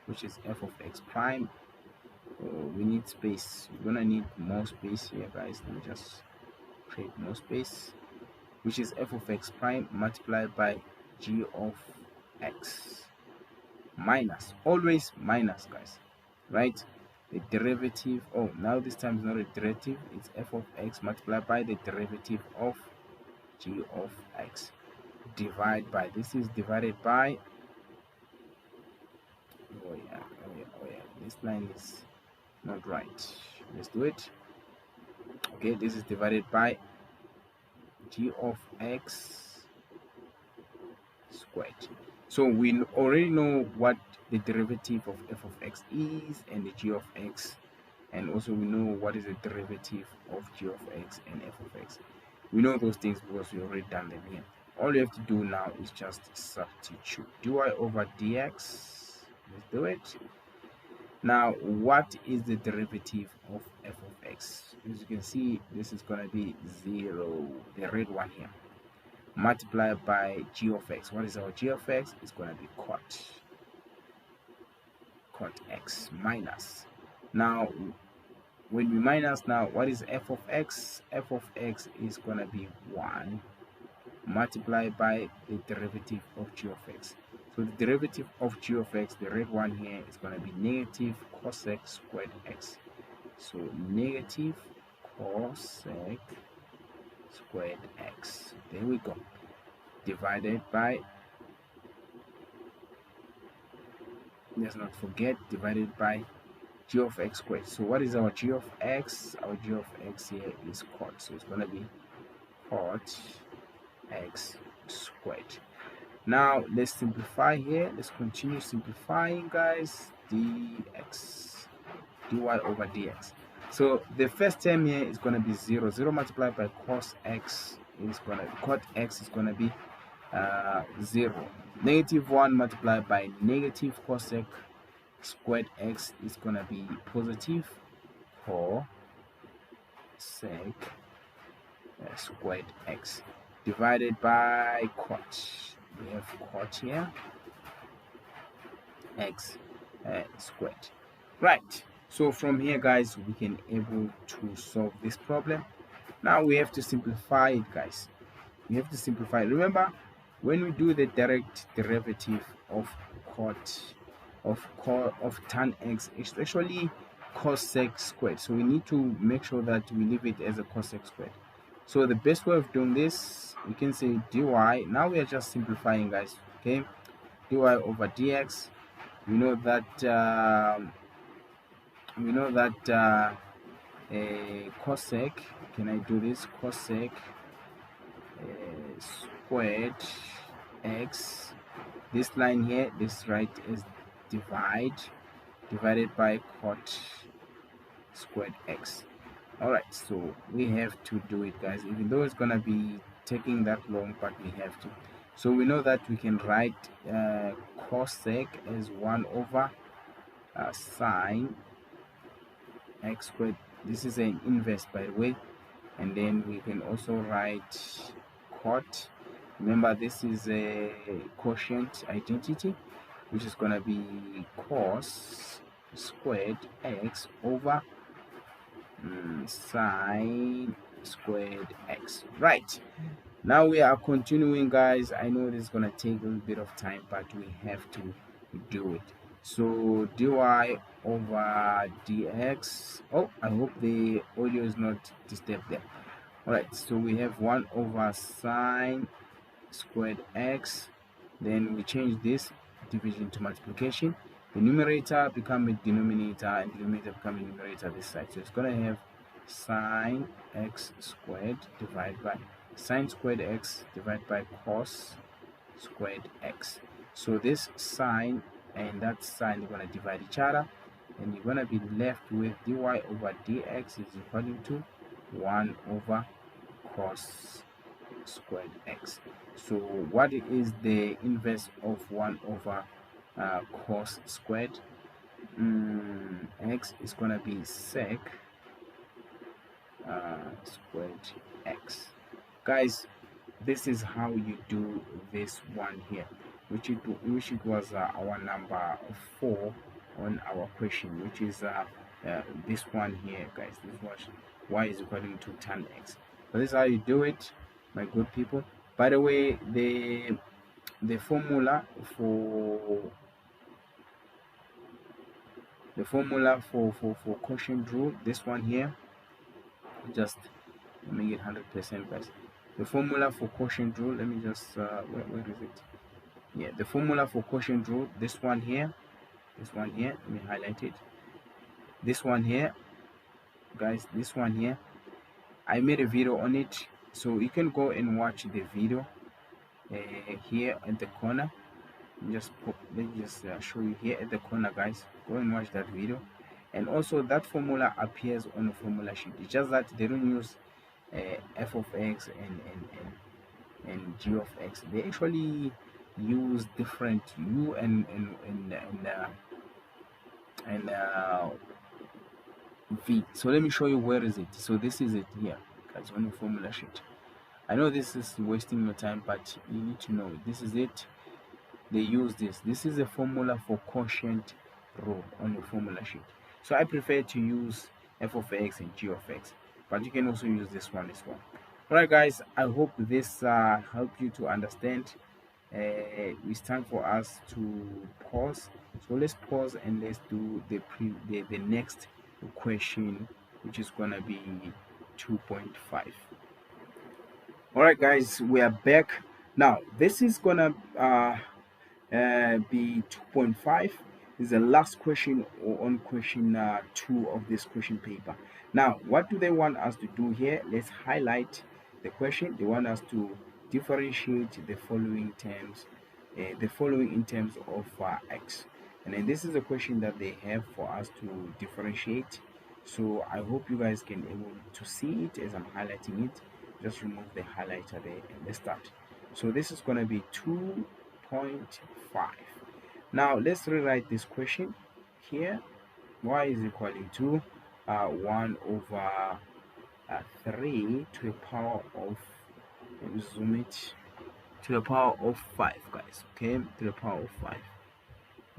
which is f of x prime. We need space. We're gonna need more space here, guys. Let me just create more space, which is f of x prime multiplied by g of x minus, always minus, guys, right? The derivative, oh, now this time is not a derivative, it's f of x multiplied by the derivative of g of x, divide by, this is divided by, oh yeah, this line is not right. Let's do it. Okay, this is divided by g of x squared. So we already know what the derivative of f of x is and the g of x, and also we know what is the derivative of g of x and f of x. We know those things because we already done them here. All you have to do now is just substitute dy over dx. Let's do it. Now, what is the derivative of f of x? As you can see, this is going to be 0, the red one here, multiplied by g of x. What is our g of x? It's going to be cot x minus. Now, when we minus, now what is f of x? F of x is going to be 1 multiplied by the derivative of g of x. So the derivative of g of x, the red one here, is going to be negative cosec squared x. So negative cosec squared x. There we go. Divided by, let's not forget, divided by g of x squared. So what is our g of x? Our g of x here is cot. So it's going to be cot x squared. Now let's simplify here. Let's continue simplifying, guys. Dx, dy over dx. So the first term here is going to be 0. 0 multiplied by cos x is going to, cot x is going to be 0. Negative 1 multiplied by negative cosec squared x is going to be positive cosec squared x, divided by cot. We have cot here, x squared. Right, so from here guys we can able to solve this problem. Now we have to simplify it guys. We have to simplify. Remember, when we do the direct derivative of of tan x, it's actually cos x squared. So we need to make sure that we leave it as a cos x squared. So the best way of doing this, we can say dy. Now we are just simplifying, guys. Okay, dy over dx. We know that cosec. Can I do this? Cosec squared x, this line here, this right is divided by cot squared x. All right, so we have to do it guys, even though it's gonna be taking that long, but we have to. So we know that we can write cosec as 1 over sine x squared. This is an inverse, by the way. And then we can also write cot. Remember, this is a quotient identity, which is going to be cos squared x over sine squared x. Right, now we are continuing guys. I know this is going to take a little bit of time, but we have to do it. So dy over dx. Oh, I hope the audio is not disturbed there. Alright, so we have 1 over sine squared x. Then we change this division to multiplication. The numerator become a denominator, and the denominator become a numerator this side. So it's going to have sine x squared divided by sine squared x divided by cos squared x. So this sine and that sine are going to divide each other, and you're going to be left with dy over dx is equal to 1 over cos squared x. So what is the inverse of 1 over cos squared? X is going to be sec squared x. Guys, this is how you do this one here, which it was our number 4 on our question, which is this one here guys. This was y is equal to tan x. So this is how you do it, my good people. By the way, the formula for quotient rule, this one here, just make it 100% guys. The formula for quotient rule, let me just where is it? Yeah, the formula for quotient rule, this one here, let me highlight it. This one here guys, this one here, I made a video on it, so you can go and watch the video here at the corner. Let me just show you here at the corner guys. Go and watch that video. And also that formula appears on the formula sheet. It's just that they don't use f of x and g of x. They actually use different u and v. So let me show you where is it. So this is it here guys on the formula sheet. I know this is wasting your time, but you need to know it. This is it. They use this. This is a formula for quotient rule on the formula sheet. So I prefer to use f of x and g of x, but you can also use this one as well. Alright guys, I hope this helped you to understand. It's time for us to pause. So let's pause and let's do the next question, which is gonna be 2.5. Alright guys, we are back. Now this is gonna be 2.5. This is the last question on question 2 of this question paper. Now what do they want us to do here? Let's highlight the question. They want us to differentiate the following terms, in terms of x. And then this is a question that they have for us to differentiate. So I hope you guys can able to see it as I'm highlighting it. Just remove the highlighter there and let's start. So this is going to be 2.5. Now let's rewrite this question here. Y is equal to 1 over 3 to the power of, let me zoom it, to the power of 5 guys. Okay, to the power of 5.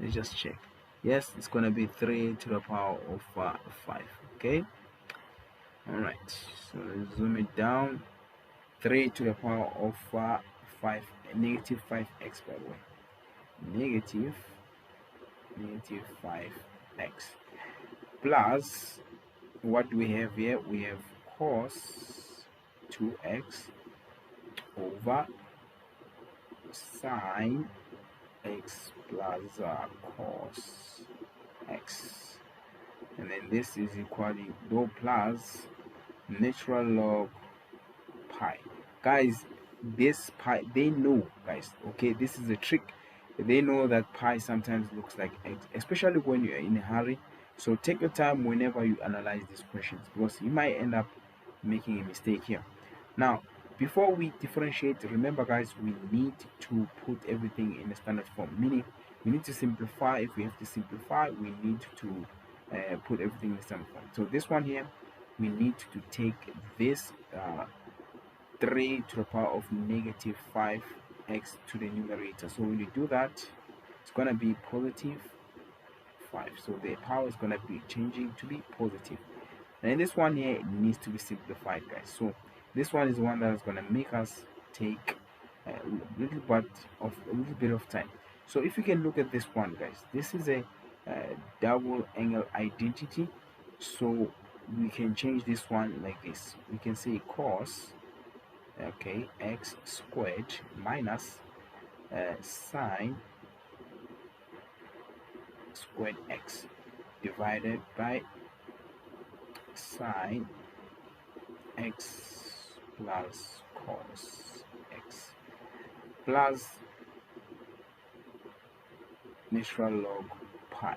Let's just check. Yes, it's gonna be 3 to the power of 5. Okay. All right. So let's zoom it down. 3 to the power of 5, negative 5x, by the way. Negative 5x plus, what do we have here? We have cos 2x over sine x plus cos x, and then this is equally dou plus natural log pi. Guys, this pi, they know, guys, okay, this is a trick. They know that pi sometimes looks like x, especially when you're in a hurry. So take your time whenever you analyze these questions, because you might end up making a mistake here. Now, before we differentiate, remember guys, we need to put everything in a standard form, meaning we need to simplify. If we have to simplify, we need to put everything in the standard form. So this one here, we need to take this 3 to the power of negative 5x to the numerator. So when you do that, it's going to be positive 5. So the power is going to be changing to be positive. And this one here needs to be simplified, guys. So this one is one that is going to make us take a little bit of time. So if you can look at this one, guys, this is a double angle identity. So we can change this one like this. We can say cos, okay, x squared minus sine squared x divided by sine x plus cos x plus natural log pi.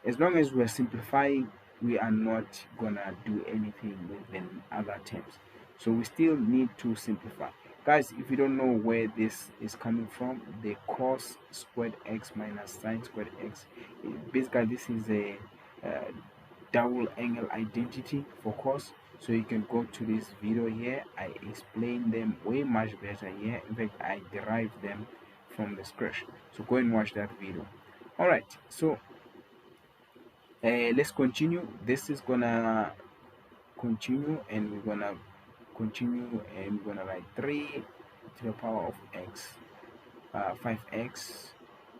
As long as we're simplifying, we are not gonna do anything with the other terms. So we still need to simplify. Guys, if you don't know where this is coming from, the cos squared x minus sine squared x, basically this is a double angle identity for cos. So you can go to this video here. I explain them way much better here. In fact, I derived them from the scratch. So go and watch that video. All right, so let's continue. This is gonna continue, and we're gonna continue, and we're gonna write 3 to the power of x 5x,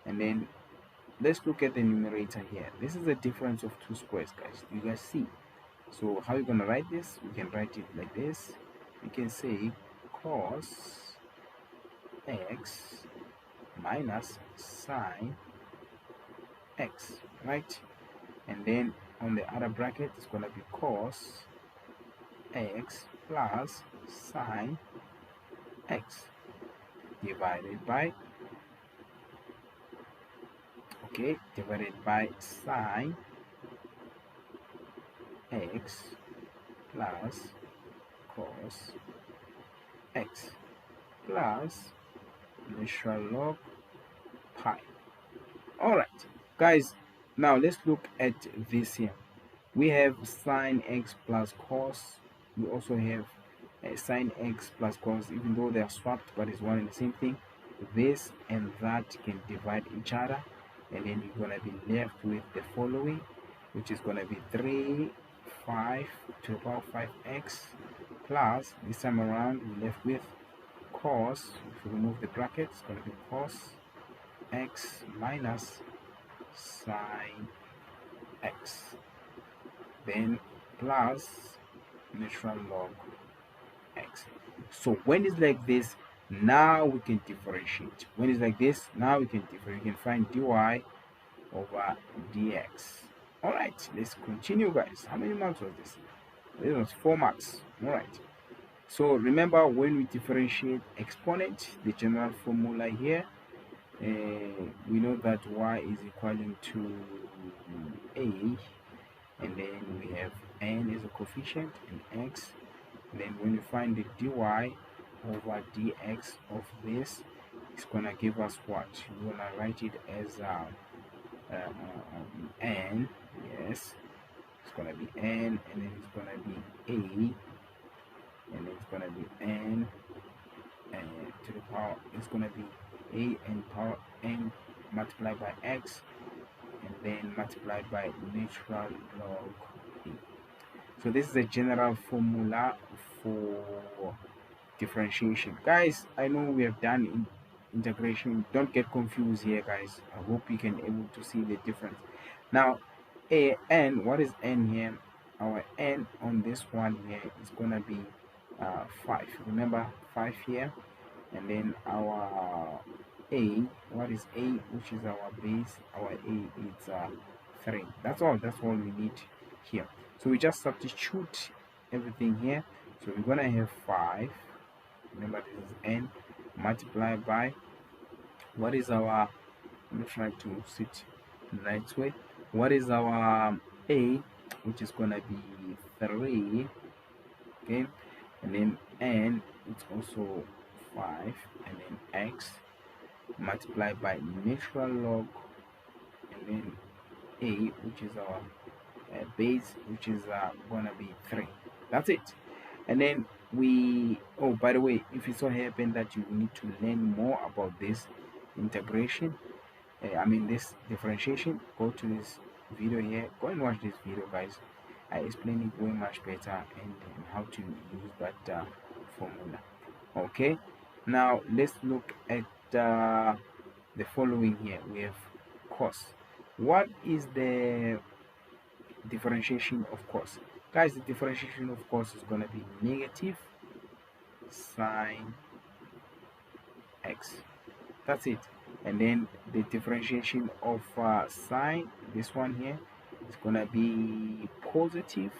and then let's look at the numerator here. This is the difference of two squares, guys. You guys see? So how are you gonna write this? We can write it like this. We can say cos x minus sine x, right? And then on the other bracket, it's gonna be cos x plus sine x divided by, okay, divided by sine x plus cos x plus natural log pi. All right, guys, now let's look at this here. We have sine x plus cos. We also have sine x plus cos, even though they are swapped, but it's one and the same thing. This and that can divide each other, and then you're going to be left with the following, which is going to be 5 to the power of 5x plus, this time around we're left with cos. If we remove the brackets, it's going to be cos x minus sine x, then plus natural log x. So when it's like this, now we can differentiate. When it's like this, now we can differentiate. We can find dy over dx. All right, let's continue, guys. How many marks was this? This was 4 marks. All right, so remember, when we differentiate exponent, the general formula here, we know that y is equaling to a, and then we have n as a coefficient and x. And then when you find the dy over dx of this, it's gonna give us what? We're gonna write it as n. Yes, it's gonna be n, and then it's gonna be a, and then it's gonna be n, and to the power, it's gonna be a and power n multiplied by x, and then multiplied by natural log a. So this is a general formula for differentiation. Guys, I know we have done integration. Don't get confused here, guys. I hope you can able to see the difference. Now, n, what is n here? Our n on this one here is gonna be 5. Remember 5 here, and then our a, what is a, which is our base? Our a is 3. That's all we need here. So we just substitute everything here. So we're gonna have 5, remember this is n, multiplied by, what is our, let me try to sit the right way, what is our a, which is gonna be 3, okay, and then n, it's also 5, and then x multiplied by natural log, and then a, which is our base, which is gonna be 3. That's it. And then we, oh, by the way, if it so happen that you need to learn more about this integration, this differentiation, go to this video here, go and watch this video, guys. I explain it way much better, and how to use that formula. Okay, now let's look at the following here. We have cos. What is the differentiation of cos? Guys, the differentiation of cos is going to be negative sine x. That's it. And then the differentiation of sine, this one here, is going to be positive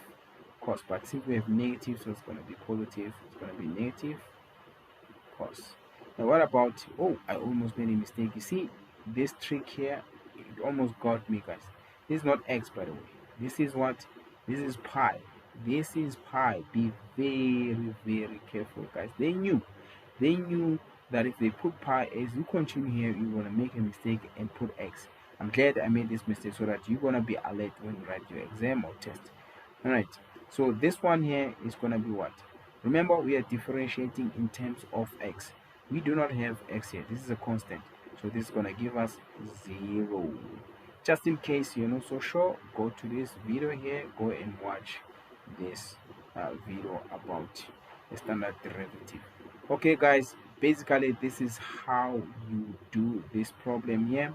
cos. But since we have negative, so it's going to be positive. It's going to be negative cos. Now what about, oh, I almost made a mistake. You see this trick here, it almost got me, guys. This is not x, by the way. This is what? This is pi. This is pi. Be very, very careful, guys. They knew that if they put pi as you continue here, you're gonna make a mistake and put x. I'm glad I made this mistake so that you're gonna be alert when you write your exam or test. All right, so this one here is gonna be what? Remember, we are differentiating in terms of x. We do not have x here. This is a constant, so this is gonna give us 0. Just in case you're not so sure, go to this video here, go and watch this video about the standard derivative. Okay, guys, basically this is how you do this problem here.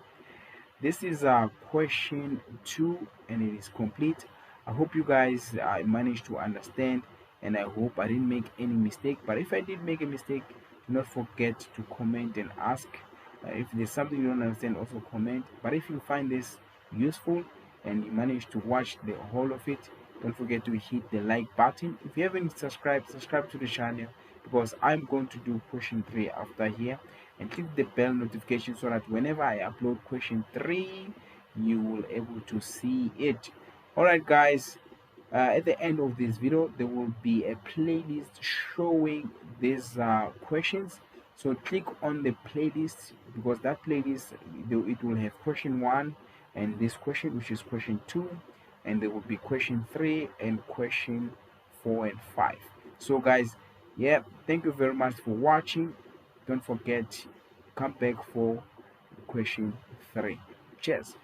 This is question 2, and it is complete. I hope you guys managed to understand, and I hope I didn't make any mistake. But if I did make a mistake, do not forget to comment and ask. If there's something you don't understand, also comment. But if you find this useful and you manage to watch the whole of it, don't forget to hit the like button. If you haven't subscribed, subscribe to the channel, because I'm going to do question 3 after here, and click the bell notification so that whenever I upload question 3, you will able to see it. All right, guys, at the end of this video there will be a playlist showing these questions, so click on the playlist, because that playlist, it will have question 1 and this question, which is question 2, and there will be question 3 and question 4 and 5. So guys, yeah, thank you very much for watching. Don't forget, come back for question 3. Cheers.